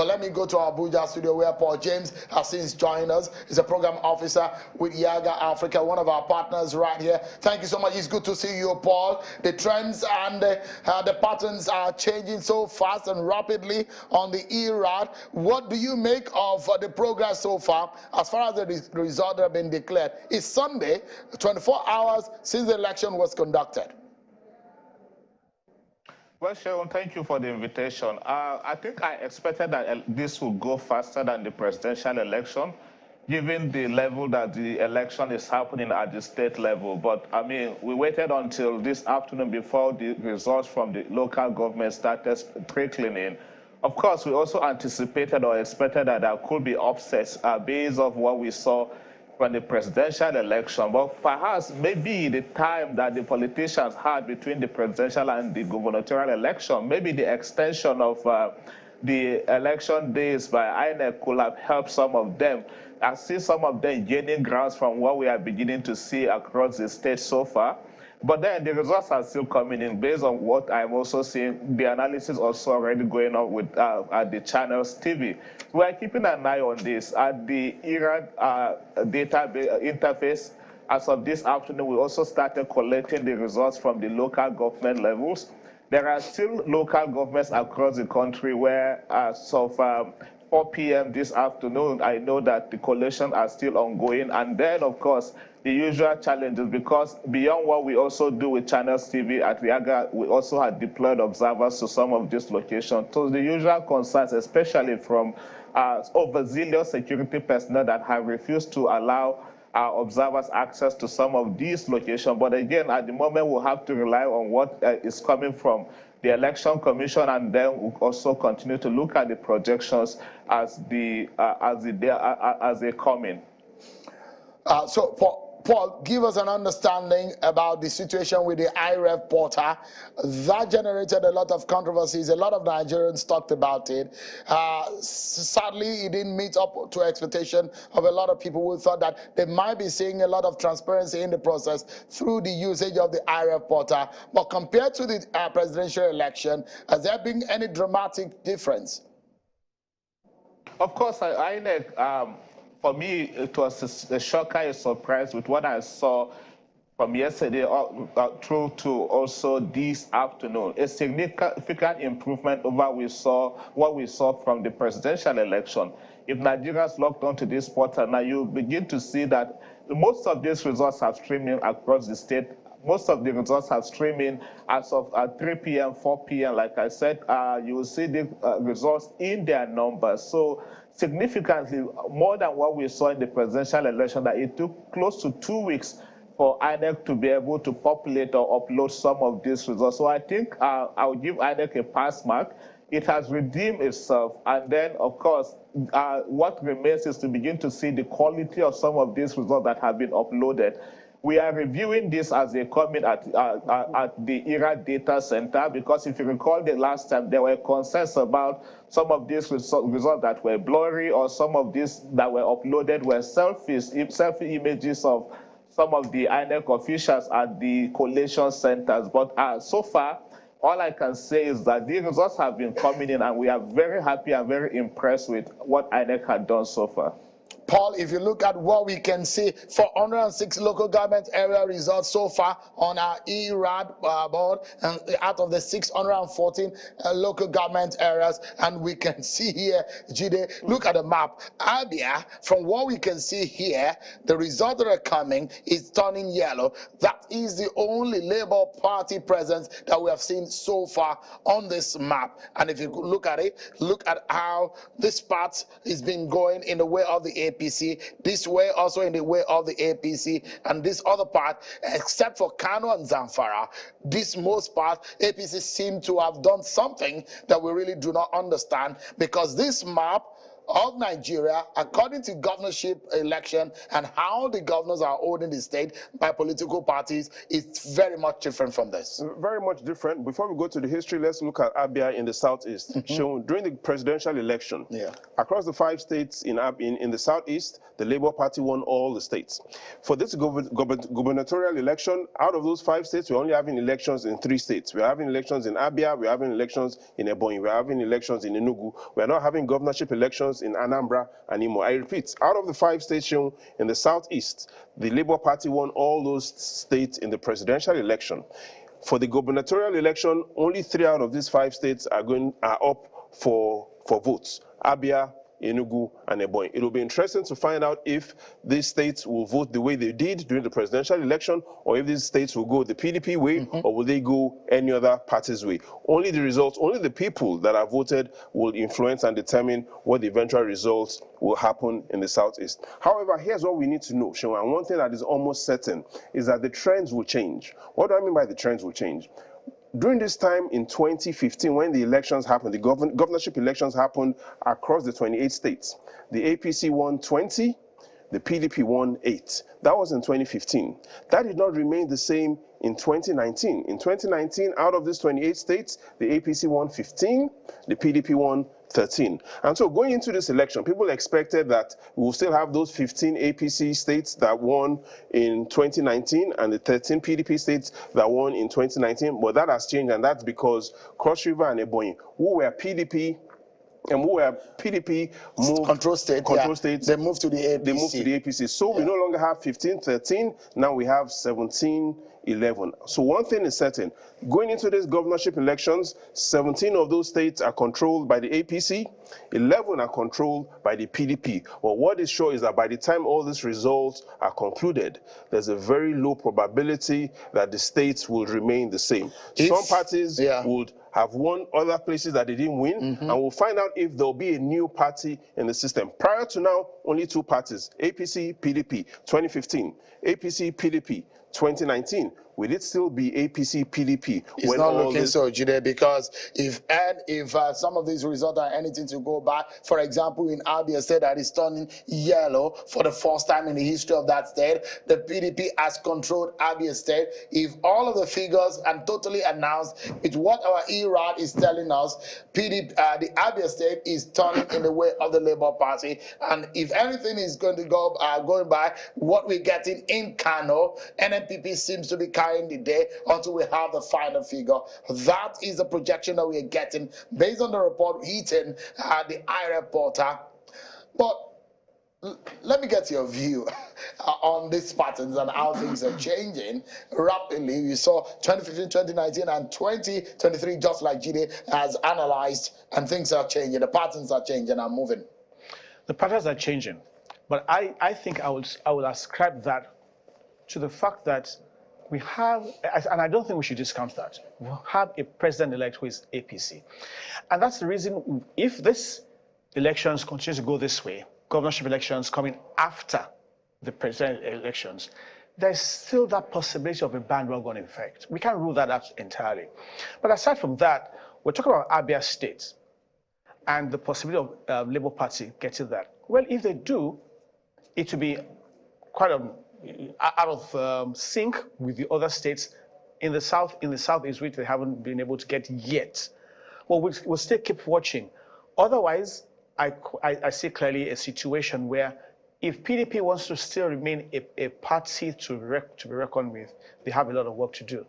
But let me go to our Abuja studio where Paul James has since joined us. He's a program officer with Yaga Africa, one of our partners right here. Thank you so much. It's good to see you, Paul. The trends and the patterns are changing so fast and rapidly on the ERAD. What do you make of the progress so far as far as the results that have been declared? It's Sunday, 24 hours since the election was conducted. Well, Sharon, thank you for the invitation. I think I expected that this would go faster than the presidential election, given the level that the election is happening at the state level. But, I mean, we waited until this afternoon before the results from the local government started trickling in. Of course, we also anticipated or expected that there could be upsets based on what we saw from the presidential election, but perhaps maybe the time that the politicians had between the presidential and the gubernatorial election, maybe the extension of the election days by INEC could have helped some of them. I see some of them gaining grounds from what we are beginning to see across the state so far. But then the results are still coming in based on what I'm also seeing. The analysis also already going on with at the channels TV. We are keeping an eye on this. At the ERAD data interface, as of this afternoon, we also started collecting the results from the local government levels. There are still local governments across the country where as of 4 p.m. this afternoon, I know that the collations are still ongoing. And then, of course, the usual challenges, because beyond what we also do with Channels TV at Riaga, we also had deployed observers to some of these locations. So the usual concerns, especially from overzealous security personnel that have refused to allow observers access to some of these locations. But again, at the moment, we'll have to rely on what is coming from the Election Commission, and then we'll also continue to look at the projections as they come in. So, Paul, give us an understanding about the situation with the IREF portal. That generated a lot of controversies. A lot of Nigerians talked about it. Sadly, it didn't meet up to expectation of a lot of people who thought that they might be seeing a lot of transparency in the process through the usage of the IREF portal. But compared to the presidential election, has there been any dramatic difference? Of course, INEC, for me, it was a shocker, a surprise with what I saw from yesterday through to also this afternoon. A significant improvement over what we saw from the presidential election. If Nigerians logged onto this portal, now you begin to see that most of these results have streamed in across the state. Most of the results have streamed in as of 3 p.m., 4 p.m. Like I said, you will see the results in their numbers. So significantly more than what we saw in the presidential election, that it took close to 2 weeks for INEC to be able to populate or upload some of these results. So I think I'll give INEC a pass mark. It has redeemed itself. And then, of course, what remains is to begin to see the quality of some of these results that have been uploaded. We are reviewing this as they come in at the ERA data center, because if you recall the last time, there were concerns about some of these results that were blurry, or some of these that were uploaded were selfie images of some of the INEC officials at the collation centers. But so far, all I can say is that the results have been coming in, and we are very happy and very impressed with what INEC had done so far. Paul, if you look at what we can see, 406 local government area results so far on our ERAD board, and out of the 614 local government areas, and we can see here, Jide, look at the map. Abia, from what we can see here, the results that are coming is turning yellow. That is the only Labour Party presence that we have seen so far on this map. And if you look at it, look at how this part is been going in the way of the APC, this way also in the way of the APC, and this other part, except for Kano and Zamfara, this most part, APC seem to have done something that we really do not understand, because this map of Nigeria, according to governorship election and how the governors are holding the state by political parties, is very much different from this. Very much different. Before we go to the history, let's look at Abia in the southeast. Shown during the presidential election, across the 5 states in the southeast, the Labour Party won all the states. For this gubernatorial election, out of those 5 states, we're only having elections in 3 states. We're having elections in Abia, we're having elections in Ebonyi, we're having elections in Enugu. We're not having governorship elections in Anambra and Imo. I repeat, out of the 5 states shown in the southeast, the Labour Party won all those states in the presidential election. For the gubernatorial election, only 3 out of these 5 states are up for votes: Abia, Enugu, and Ebonyi. It will be interesting to find out if these states will vote the way they did during the presidential election, or if these states will go the PDP way, or will they go any other party's way. Only the results, only the people that have voted will influence and determine what the eventual results will happen in the southeast. However, here's what we need to know, Sean, and one thing that is almost certain is that the trends will change. What do I mean by the trends will change? During this time in 2015, when the elections happened, the governorship elections happened across the 28 states. The APC won 20, the PDP won 8. That was in 2015. That did not remain the same in 2019. In 2019, out of these 28 states, the APC won 15, the PDP won 13. And so going into this election, people expected that we'll still have those 15 APC states that won in 2019 and the 13 PDP states that won in 2019. But that has changed, and that's because Cross River and Ebonyi, who were PDP and who were PDP moved control states, they moved to the APC. They moved to the APC. So we no longer have 15, 13. Now we have 17, 11. So one thing is certain. Going into these governorship elections, 17 of those states are controlled by the APC, 11 are controlled by the PDP. Well, what is sure is that by the time all these results are concluded, there's a very low probability that the states will remain the same. Some parties would have won other places that they didn't win, and we'll find out if there'll be a new party in the system. Prior to now, only 2 parties, APC, PDP, 2015, APC, PDP, 2019. Will it still be APC, PDP? It's not looking so, Jide, because if some of these results are anything to go by, for example, in Abia State that is turning yellow for the first time in the history of that state, the PDP has controlled Abia State. If all of the figures are totally announced with what our ERAD is telling us, the Abia State is turning in the way of the Labour Party. And if anything is going to go going by what we're getting in Kano, NNPP seems to be carrying the day until we have the final figure. That is the projection that we are getting based on the report hitting the iReporter. But let me get your view on these patterns and how things are changing rapidly. You saw 2015, 2019, and 2023, just like Jide has analyzed, and things are changing. The patterns are changing and moving. The patterns are changing, but I think I will ascribe that to the fact that we have, and I don't think we should discount that, we have a president-elect who is APC. And that's the reason, if this elections continue to go this way, governorship elections coming after the president elections, there's still that possibility of a bandwagon effect. We can't rule that out entirely. But aside from that, we're talking about Abia State and the possibility of Labour Party getting that. Well, if they do, it will be quite out of sync with the other states in the southeast, which they haven't been able to get yet. Well, we'll still keep watching. Otherwise, I see clearly a situation where if PDP wants to still remain a party to be reckoned with, they have a lot of work to do.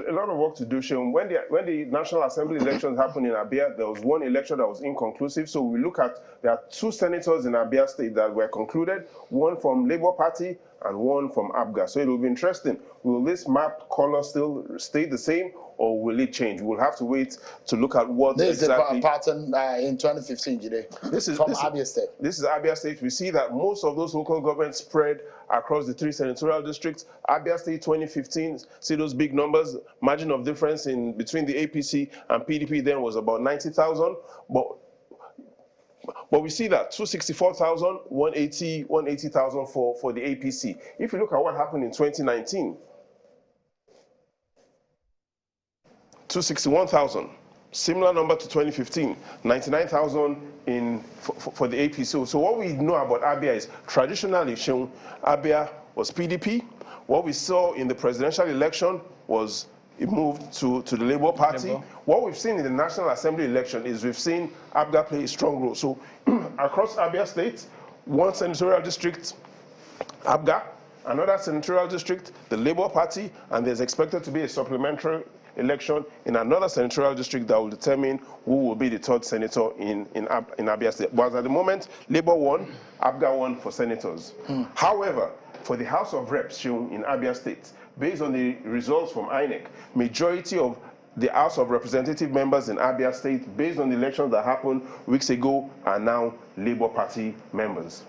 A lot of work to do, Sean. When the National Assembly elections happened in Abia, there was one election that was inconclusive. So we look at, there are 2 senators in Abia State that were concluded, one from Labour Party and one from ABGA. So it will be interesting. Will this map color still stay the same, or will it change? We'll have to wait to look at what this exactly. This is the pattern in 2015, Jide. This is from Abia State. This is Abia State. We see that most of those local governments spread across the 3 senatorial districts. Abia State 2015, see those big numbers. Margin of difference between the APC and PDP then was about 90,000. But we see that 264,000, 180,000 for the APC. If you look at what happened in 2019, 261,000. Similar number to 2015, 99,000 for the APC. So what we know about Abia is traditionally shown Abia was PDP. What we saw in the presidential election was it moved to the Labour Party. What we've seen in the National Assembly election is we've seen Abga play a strong role. So across Abia State, one senatorial district, Abga, another senatorial district, the Labour Party, and there's expected to be a supplementary election in another senatorial district that will determine who will be the third senator in Abia State. But at the moment, Labour won, Abga won for senators. However, for the House of Reps shown in Abia State, based on the results from INEC, majority of the House of Representative members in Abia State, based on the elections that happened weeks ago, are now Labour Party members.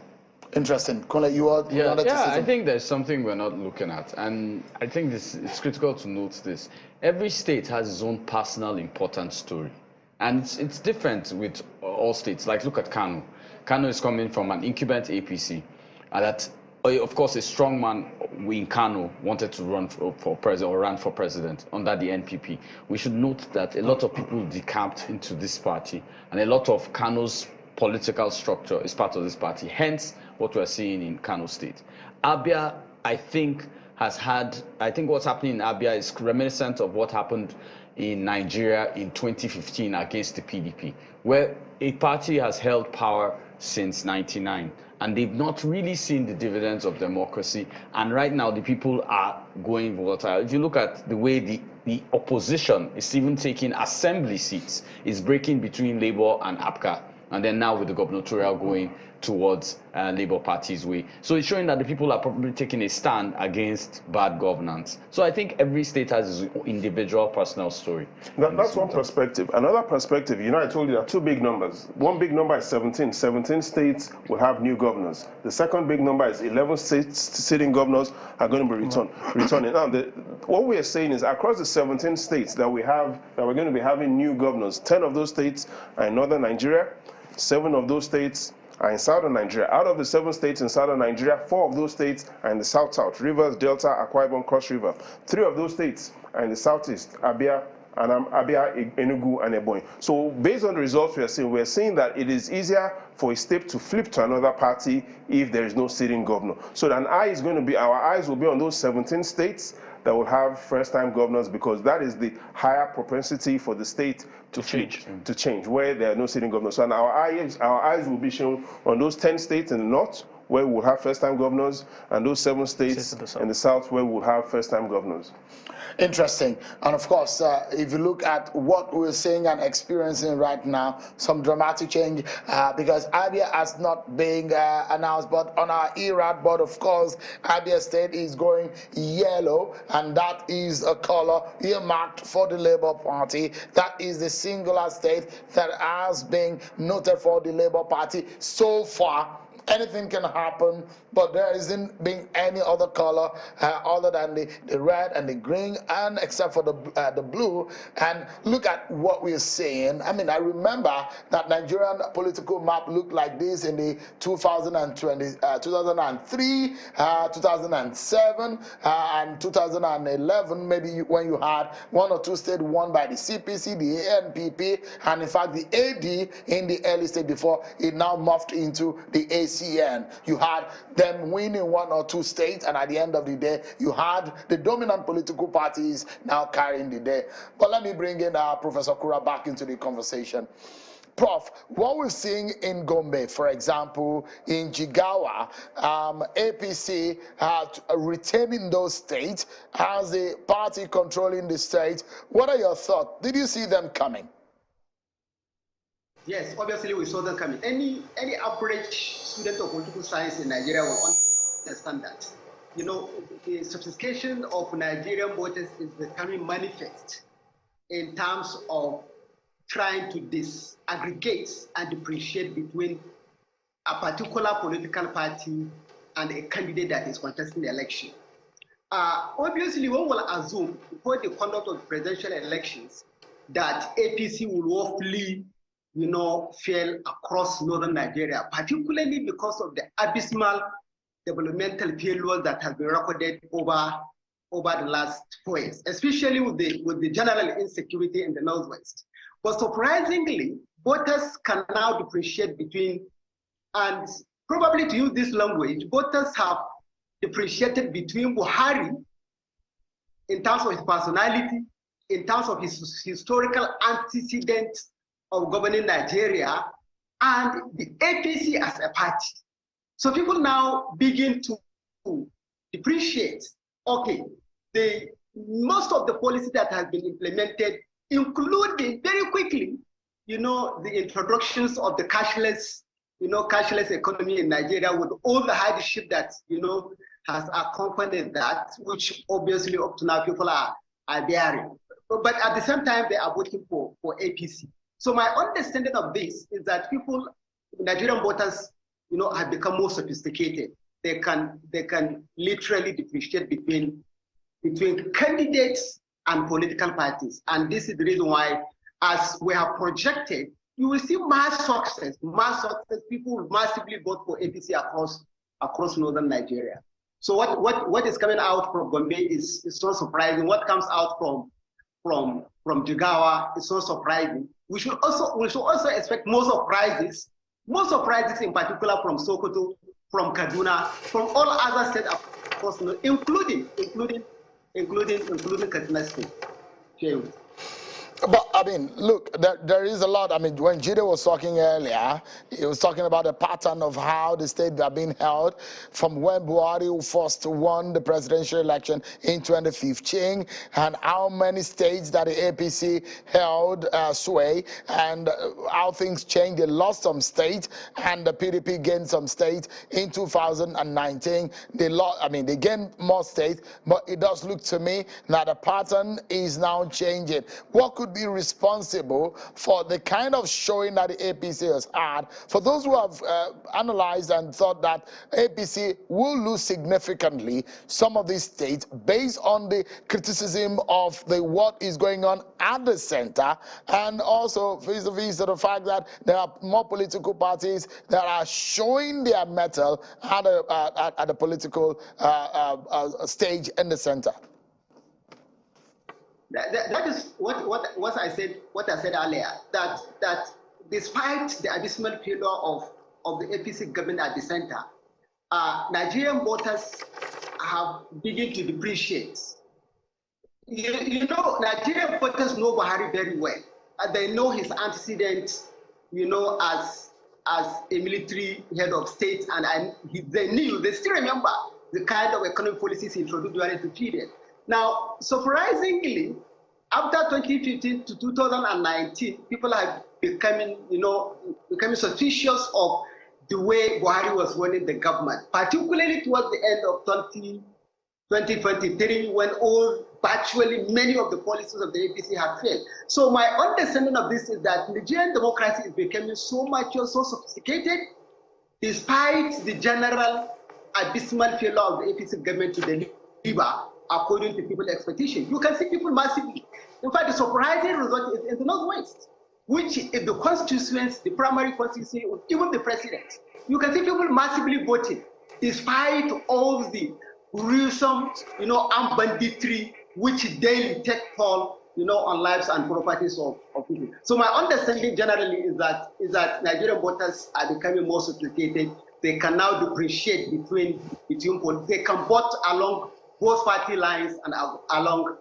Interesting. Kole, you wanted to say something? I think there's something we're not looking at, and I think it's critical to note this. Every state has its own personal important story, and it's different with all states. Like, look at Kano. Kano is coming from an incumbent APC, and that, of course, a strong man in Kano wanted to run for president or ran for president under the NPP. We should note that a lot of people decamped into this party, and a lot of Kano's political structure is part of this party. Hence, what we're seeing in Kano State. Abia, I think what's happening in Abia is reminiscent of what happened in Nigeria in 2015 against the PDP, where a party has held power since 1999, and they've not really seen the dividends of democracy. And right now, the people are going volatile. If you look at the way the opposition is even taking assembly seats, it's breaking between Labour and APCA. And then now with the gubernatorial going towards Labour Party's way. So it's showing that the people are probably taking a stand against bad governance. So I think every state has its individual personal story. That's one perspective. Another perspective, I told you there are two big numbers. One big number is 17. 17 states will have new governors. The second big number is 11 sitting governors are going to be returning. Now, what we are saying is across the 17 states that we're going to be having new governors, 10 of those states are in northern Nigeria, 7 of those states are in southern Nigeria. Out of the 7 states in southern Nigeria, 4 of those states are in the south-south, Rivers, Delta, Akwa Ibom, Cross River. 3 of those states are in the southeast, Abia, Enugu, and Ebonyi. So based on the results we're seeing that it is easier for a state to flip to another party if there is no sitting governor. So our eyes will be on those 17 states that will have first-time governors, because that is the higher propensity for the state to change, where there are no sitting governors. So our eyes will be shown on those 10 states in the north, where we will have first-time governors, and those 7 states in the south, where we will have first-time governors. Interesting. And of course, if you look at what we're seeing and experiencing right now, some dramatic change, because Abia has not been announced, but on our ERAD board, of course, Abia State is going yellow, and that is a color earmarked for the Labour Party. That is the singular state that has been noted for the Labour Party so far. Anything can happen, but there isn't been any other color other than the red and the green, and except for the blue. And look at what we're seeing. I mean, I remember that Nigerian political map looked like this in the 2003, 2007, and 2011, maybe when you had 1 or 2 states won by the CPC, the ANPP, and in fact the AD in the early state before it now morphed into the ACN. You had them winning 1 or 2 states, and at the end of the day, you had the dominant political parties now carrying the day. But let me bring in Professor Kura back into the conversation. Prof, what we're seeing in Gombe, for example, in Jigawa, APC retaining those states as the party controlling the states. What are your thoughts? Did you see them coming? Yes, obviously we saw them coming. Any average student of political science in Nigeria will understand that. The sophistication of Nigerian voters is becoming manifest in terms of trying to disaggregate and differentiate between a particular political party and a candidate that is contesting the election. Obviously, one will assume, before the conduct of presidential elections, that APC will roughly fail across northern Nigeria, particularly because of the abysmal developmental failures that have been recorded over the last 4 years, especially with the general insecurity in the northwest. But surprisingly, voters can now differentiate between, and probably to use this language, voters have differentiated between Buhari in terms of his personality, in terms of his historical antecedents of governing Nigeria, and the APC as a party. So people now begin to depreciate, okay, most of the policy that has been implemented, including very quickly, the introductions of the cashless economy in Nigeria with all the hardship that, has accompanied that, which obviously up to now people are bearing. But at the same time, they are voting for APC. So my understanding of this is that Nigerian voters, have become more sophisticated. They can literally differentiate between candidates and political parties. And this is the reason why, as we have projected, you will see mass success. People will massively vote for APC across northern Nigeria. So what is coming out from Gombe is so surprising. What comes out from Jigawa is so surprising. We should also expect more surprises in particular from Sokoto, from Kaduna, from all other states across, including Kaduna State. James. But I mean, look, there is a lot. I mean, when Jide was talking earlier, he was talking about the pattern of how the states are being held from when Buhari first won the presidential election in 2015, and how many states that the APC held sway, and how things changed. They lost some states, and the PDP gained some states in 2019. They gained more states, but it does look to me that the pattern is now changing. What could be responsible for the kind of showing that the APC has had? For those who have analyzed and thought that APC will lose significantly some of these states based on the criticism of what is going on at the center, and also vis-a-vis the fact that there are more political parties that are showing their mettle at the political stage in the center. That is what I said earlier, that despite the abysmal failure of the APC government at the center, Nigerian voters have begun to depreciate. Nigerian voters know Buhari very well. They know his antecedents, as a military head of state, and they still remember the kind of economic policies he introduced during the period. Now, surprisingly, after 2015 to 2019, people are becoming suspicious of the way Buhari was running the government, particularly towards the end of 2023, when virtually many of the policies of the APC have failed. So my understanding of this is that Nigerian democracy is becoming so mature, so sophisticated, despite the general abysmal failure of the APC government to deliver according to people's expectations. You can see people massively. In fact, the surprising result is in the Northwest, which is the constituency, the primary constituency, even the president. You can see people massively voting, despite all the gruesome, armed banditry, which daily take toll, on lives and properties of people. So my understanding generally is that Nigerian voters are becoming more sophisticated. They can now differentiate between they can vote along both party lines and along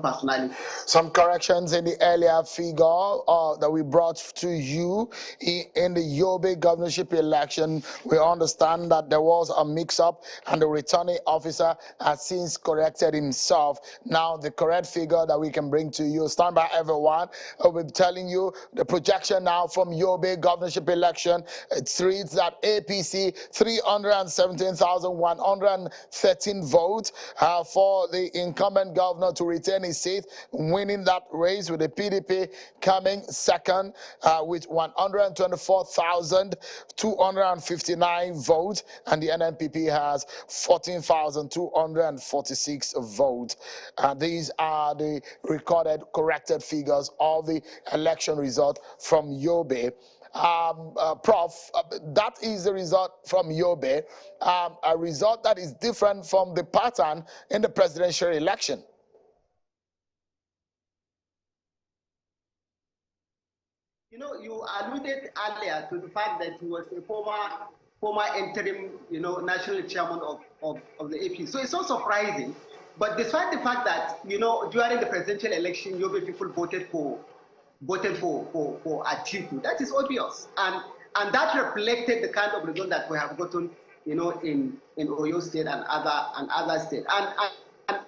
personality. Some corrections in the earlier figure that we brought to you in the Yobe governorship election. We understand that there was a mix-up, and the returning officer has since corrected himself. Now the correct figure that we can bring to you. Stand by, everyone. We're telling you the projection now from Yobe governorship election. It reads that APC 317,113 votes for the incumbent governor to retain his seat, winning that race, with the PDP coming second with 124,259 votes, and the NNPP has 14,246 votes. These are the recorded corrected figures of the election result from Yobe. Prof, that is the result from Yobe, a result that is different from the pattern in the presidential election. You know, you alluded earlier to the fact that he was a former interim, national chairman of the AP. So it's not surprising. But despite the fact that, during the presidential election, Yobe people voted for Atiku, that is obvious. And that reflected the kind of result that we have gotten, in Oyo State and other states.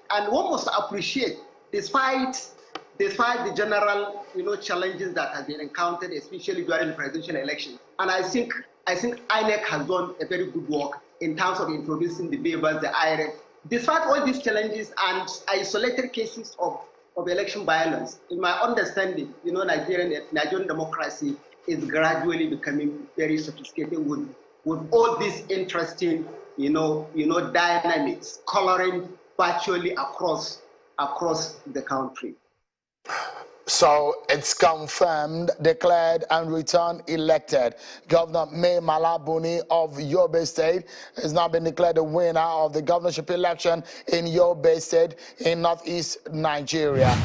And one must appreciate, despite the general, challenges that have been encountered, especially during the presidential election. And I think INEC has done a very good work in terms of introducing the waivers, the IRF. Despite all these challenges and isolated cases of election violence, in my understanding, Nigerian democracy is gradually becoming very sophisticated with all these interesting, dynamics coloring virtually across the country. So it's confirmed, declared, and returned elected. Governor May Malabuni of Yobe State has now been declared the winner of the governorship election in Yobe State in northeast Nigeria.